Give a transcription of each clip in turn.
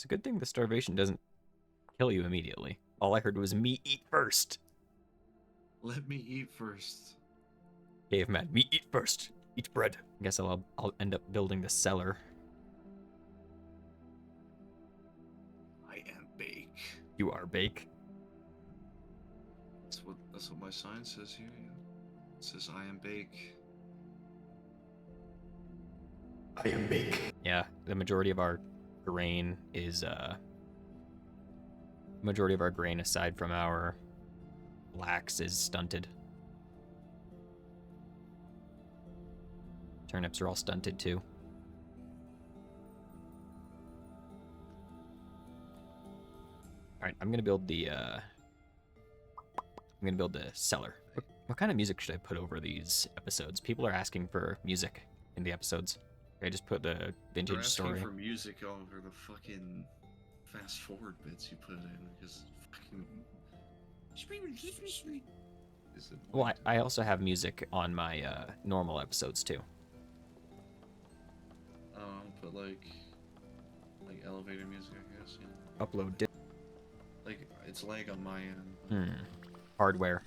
It's a good thing the starvation doesn't kill you immediately. All I heard was me eat first. Let me eat first. Caveman, me eat first. Eat bread. I guess I'll end up building the cellar. I am bake. You are bake. That's what my sign says here. Yeah. It says I am bake. I am bake. Yeah, the majority of our grain is majority of our grain aside from our flax is stunted. Turnips are all stunted too. Alright, I'm gonna build the cellar. What kind of music should I put over these episodes? People are asking for music in the episodes. I just put the vintage They're story. asking for music over the fucking fast forward bits you put in, because fucking. Well, I also have music on my normal episodes too. Put like elevator music, I guess. Yeah. Upload. Like it's lag on my end. Hardware.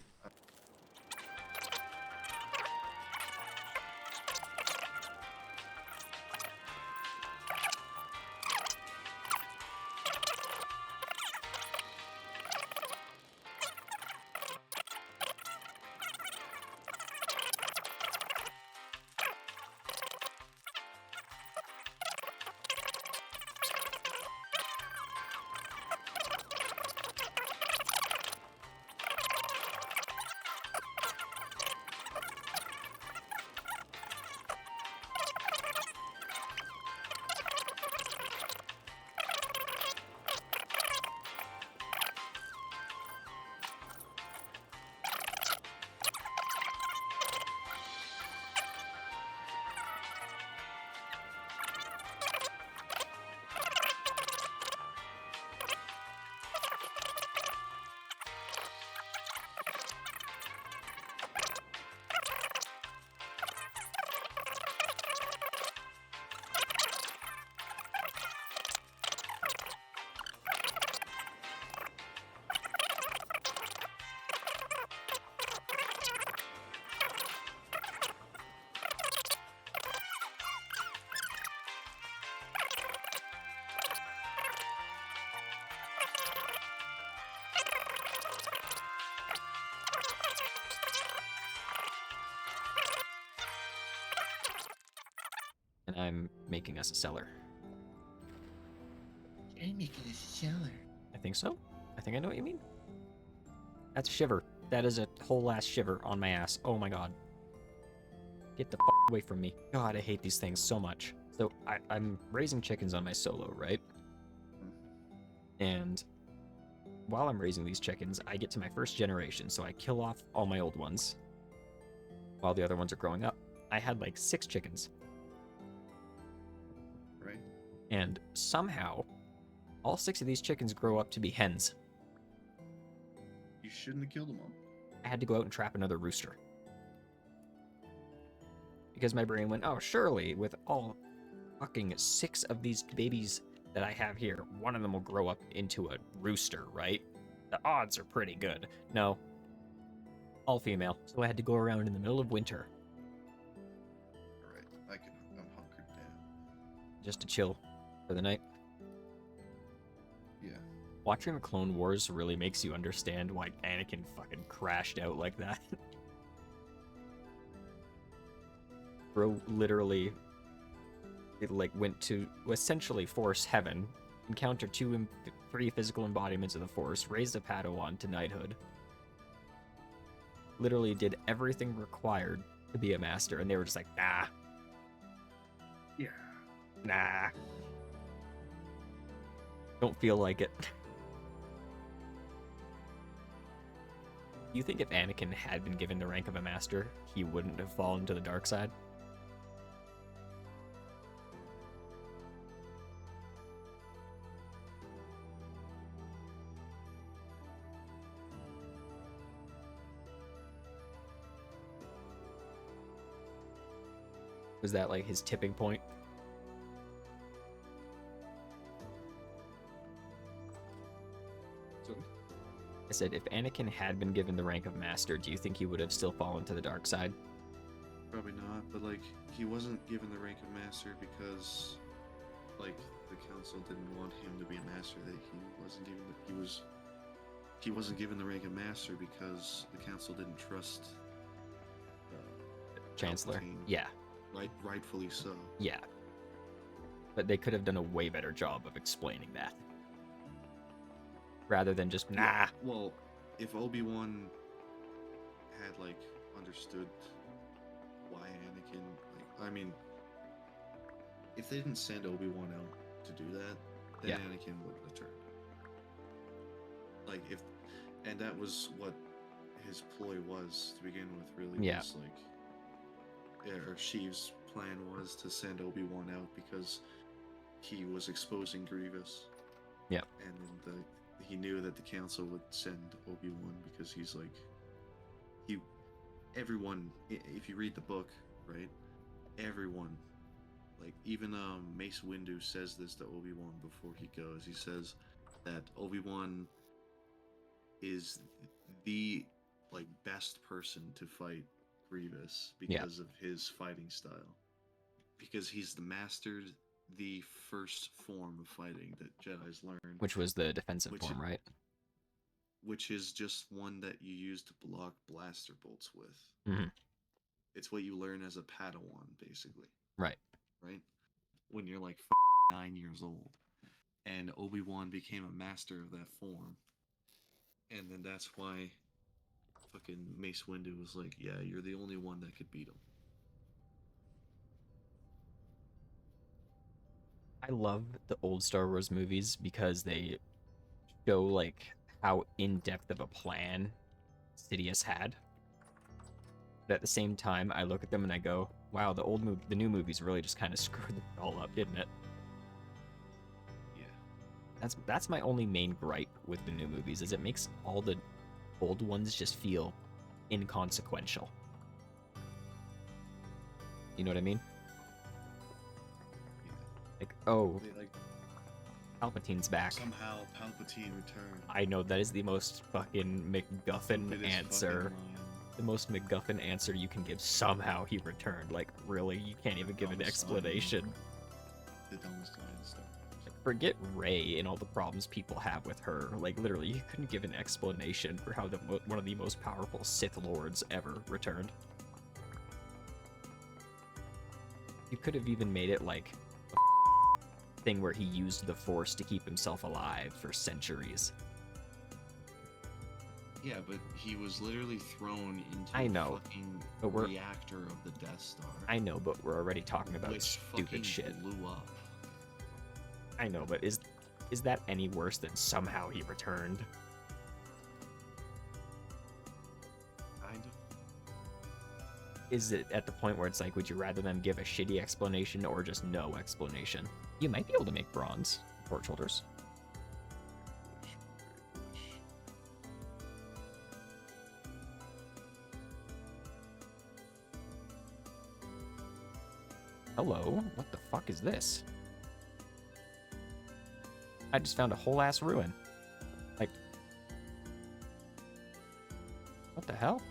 And I'm making us a cellar. You're making a cellar. I think so. I think I know what you mean. That's a shiver. That is a whole ass shiver on my ass. Oh my god. Get the away from me. God, I hate these things so much. So I'm raising chickens on my solo, right? And while I'm raising these chickens, I get to my first generation, so I kill off all my old ones while the other ones are growing up. I had like 6 chickens. Right. And somehow, all 6 of these chickens grow up to be hens. You shouldn't have killed them all. I had to go out and trap another rooster. Because my brain went, oh, surely with all fucking 6 of these babies that I have here, one of them will grow up into a rooster, right? The odds are pretty good. No. All female. So I had to go around in the middle of winter. Alright, I'm hunkered down. Just to chill for the night. Yeah. Watching the Clone Wars really makes you understand why Anakin fucking crashed out like that. Bro literally, it like went to essentially Force heaven, encountered 3 physical embodiments of the Force, raised a Padawan to knighthood. Literally did everything required to be a master, and they were just like, nah. Yeah. Nah. Don't feel like it. You think if Anakin had been given the rank of a master, he wouldn't have fallen to the dark side? Was that like his tipping point? said, if Anakin had been given the rank of master, do you think he would have still fallen to the dark side? Probably not, but like he wasn't given the rank of master because like the council didn't want him to be a master. That he wasn't given the rank of master because the council didn't trust Chancellor? Palpatine. Yeah. Rightfully so. Yeah. But they could have done a way better job of explaining that. Rather than just, nah. Yeah, well, if Obi-Wan had like understood why Anakin, like, I mean, if they didn't send Obi-Wan out to do that, then Yeah. Anakin would return. Like and that was what his ploy was to begin with. Really, Yeah. was like, or Sheev's plan was to send Obi-Wan out because he was exposing Grievous. Yeah. And then he knew that the council would send Obi-Wan because he's like, everyone, if you read the book, right, everyone, like even Mace Windu says this to Obi-Wan before he goes. He says that Obi-Wan is the like best person to fight Grievous because of his fighting style, because he's mastered the first form of fighting that Jedi's learned, Which was the defensive form, right? Which is just one that you use to block blaster bolts with. Mm-hmm. It's what you learn as a Padawan, basically. Right. Right? When you're like 9 years old. And Obi-Wan became a master of that form. And then that's why fucking Mace Windu was like, yeah, you're the only one that could beat him. I love the old Star Wars movies because they show like how in-depth of a plan Sidious had. But at the same time, I look at them and I go, wow, the new movies really just kind of screwed it all up, didn't it? Yeah. That's my only main gripe with the new movies, is it makes all the old ones just feel inconsequential. You know what I mean? Yeah. Like, oh, They, like, Palpatine's back. somehow Palpatine returned. I know, that is the most fucking MacGuffin answer. The most MacGuffin answer you can give. Somehow he returned. Like, really? You can't even give an explanation. The dumbest line in Star Wars. Like, forget Rey and all the problems people have with her. Like, literally, you couldn't give an explanation for how one of the most powerful Sith Lords ever returned. You could have even made it like a thing where he used the Force to keep himself alive for centuries. Yeah, but he was literally thrown into I know, a fucking but reactor of the Death Star. I know, but we're already talking about which stupid shit. Blew up. I know, but is that any worse than somehow he returned? Kind of. Is it at the point where it's like, would you rather them give a shitty explanation or just no explanation? You might be able to make bronze torch holders. Hello? What the fuck is this? I just found a whole ass ruin. Like, what the hell?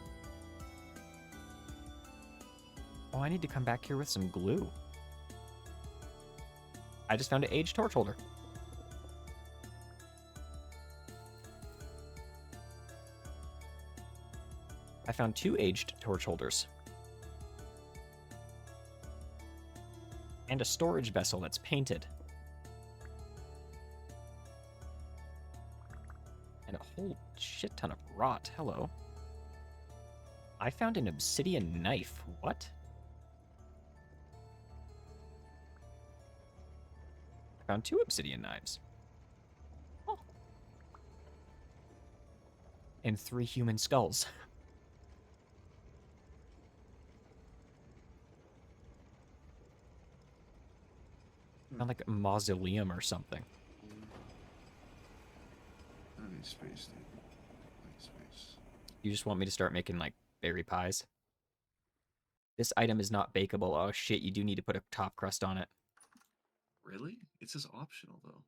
Oh, I need to come back here with some glue. I just found an aged torch holder. I found 2 aged torch holders. And a storage vessel that's painted. And a whole shit ton of rot. Hello. I found an obsidian knife. What? I found 2 obsidian knives. Oh. And 3 human skulls. Found like a mausoleum or something. I need space, dude. I need space. You just want me to start making like berry pies? This item is not bakeable. Oh shit, you do need to put a top crust on it. Really? It says optional though.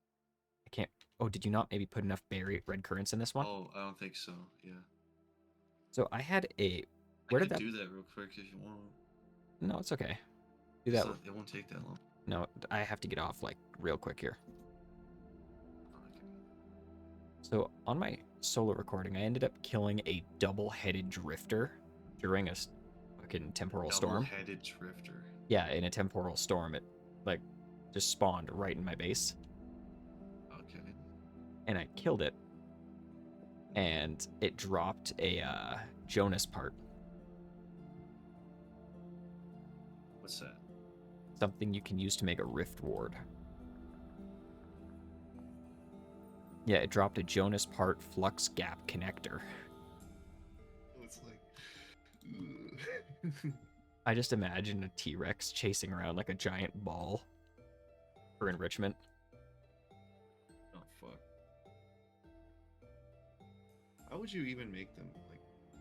I can't. Oh, did you not maybe put enough berry red currants in this one? Oh, I don't think so. Yeah. So I had a. I Where did could that? do that real quick if you want. No, it's okay. Do that. It won't take that long. No, I have to get off like real quick here. Okay. So on my solo recording, I ended up killing a double-headed drifter during a fucking temporal storm. Double-headed drifter. Yeah, in a temporal storm, it like just spawned right in my base, Okay. and I killed it. And it dropped a Jonas part, What's that? something you can use to make a rift ward. Yeah, it dropped a Jonas part flux gap connector. It's like. I just imagine a T-Rex chasing around like a giant ball for enrichment. Oh fuck. How would you even make them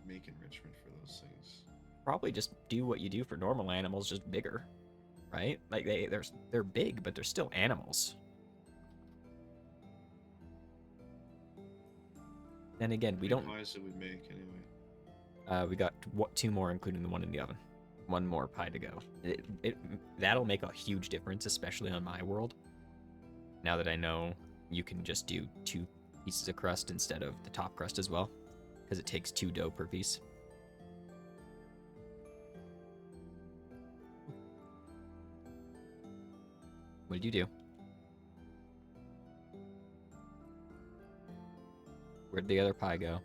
make enrichment for those things? Probably just do what you do for normal animals, just bigger, right? Like they're big, but they're still animals. Then again, we don't. Pies it would make anyway. We got two more, including the one in the oven. One more pie to go. That'll make a huge difference, especially on my world. Now that I know you can just do 2 pieces of crust instead of the top crust as well, because it takes 2 dough per piece. What did you do? Where'd the other pie go?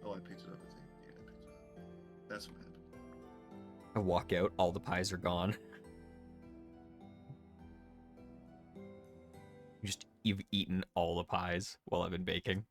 Oh, I picked it up. I think. Yeah, I picked it up. That's what happened. I walk out, all the pies are gone. You've eaten all the pies while I've been baking.